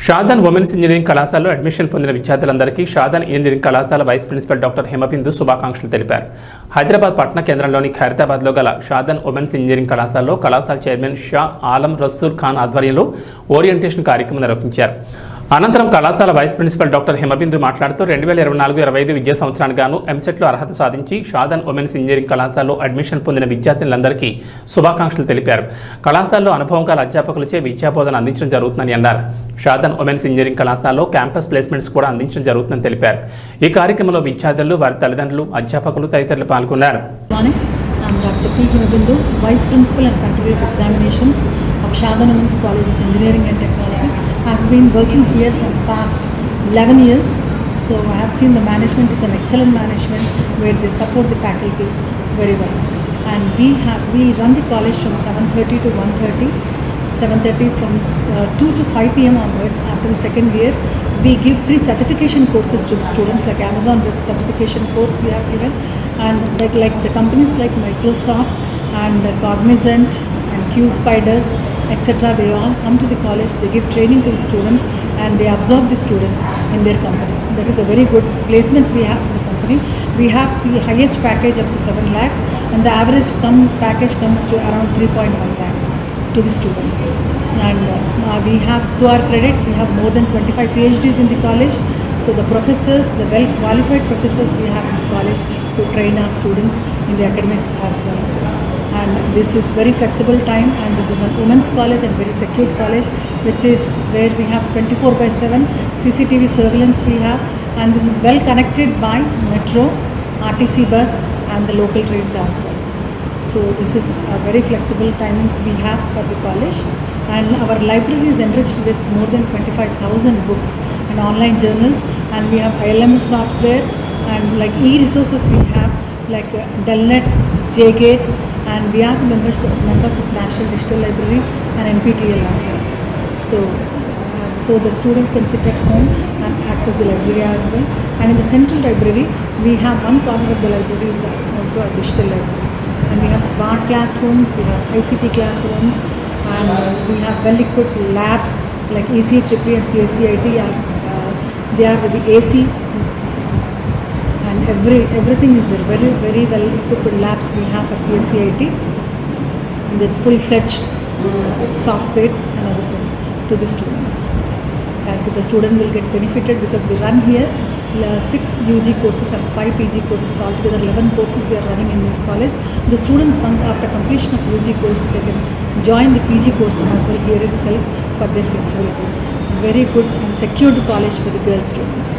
Shadan women's engineering కళాశాలలో admission పొందిన విద్యార్థులందరికీ షాదాన్ ఇంజనీరింగ్ కళాశాల వైస్ ప్రిన్సిపల్ డాక్టర్ హిమబిందు శుభాకాంక్షలు తెలిపారు. హైదరాబాద్ పట్టణ కేంద్రంలోని ఖైరతాబాద్లో గల షాదాన్ ఉమెన్స్ ఇంజనీరింగ్ కళాశాలలో కళాశాల చైర్మన్ షా ఆలం రసూల్ ఖాన్ ఆధ్వర్యంలో ఓరియంటేషన్ కార్యక్రమం నిర్వహించారు. అనంతరం కళాశాల వైస్ ప్రిన్సిపల్ డాక్టర్ హిమబిందు మాట్లాడుతూ 2024-25 విద్యా సంవత్సరానికి గాను ఎంసెట్లో అర్హత సాధించి షాదాన్ ఉమెన్స్ ఇంజనీరింగ్ కళాశాలలో అడ్మిషన్ పొందిన విద్యార్థులందరికీ శుభాకాంక్షలు తెలిపారు. కళాశాలలో అనుభవం గల అధ్యాపకులచే విద్యాబోధన అందించడం జరుగుతుందని అన్నారు. షాదాన్ ఉమెన్స్ ఇంజనీరింగ్ కళాశాలలో క్యాంపస్ ప్లేస్మెంట్స్ కూడా అందించడం జరుగుతుందని తెలిపారు. ఈ కార్యక్రమంలో విద్యార్థులు, వారి తల్లిదండ్రులు, అధ్యాపకులు తదితరులు పాల్గొన్నారు. I'm Dr. P. Himabindu, Vice Principal and Controller of Examinations of Shaadan Women's College of Engineering and Technology. I have been working here for the past 11 years. So I have seen the management is an excellent management where they support the faculty very well. And we run the college from 7:30 to 1:30. 7:30 from 2 to 5 p.m. onwards. After the second year, we give free certification courses to the students, like Amazon Web certification course we have given, and like the companies like Microsoft and Cognizant and QSpiders, etc. They all come to the college, they give training to the students, and they absorb the students in their companies. That is a very good placements we have in the company. We have the highest package up to 7 lakhs, and the average package comes to around 3.1 lakhs to the students. And we have, to our credit, we have more than 25 PhDs in the college. So the professors, the well qualified professors we have in the college to train our students in the academics as well. And this is very flexible time, and this is a women's college and very secured college, which is where we have 24/7 CCTV surveillance we have, and this is well connected by metro, RTC bus and the local trains as well. So this is a very flexible timings we have for the college, and our library is enriched with more than 25,000 books and online journals, and we have ILMS software and like e-resources we have like Delnet, JGate, and we are the members of National Digital Library and NPTEL as well. So the student can sit at home and access the library as well. And in the central library, we have one corner of the library is also a digital library. And we have smart classrooms, we have ICT classrooms, and we have well-equipped labs like ECEEE and CSCIT. They are with the AC, and everything is there. Very, very well-equipped labs we have for CSCIT with full-fledged softwares and everything to the students. The student will get benefited because we run here 6 UG courses and 5 PG courses, altogether 11 courses we are running in this college. The students, once after completion of UG course, they can join the PG course as well here itself for their flexibility. Very good and secured college for the girl students.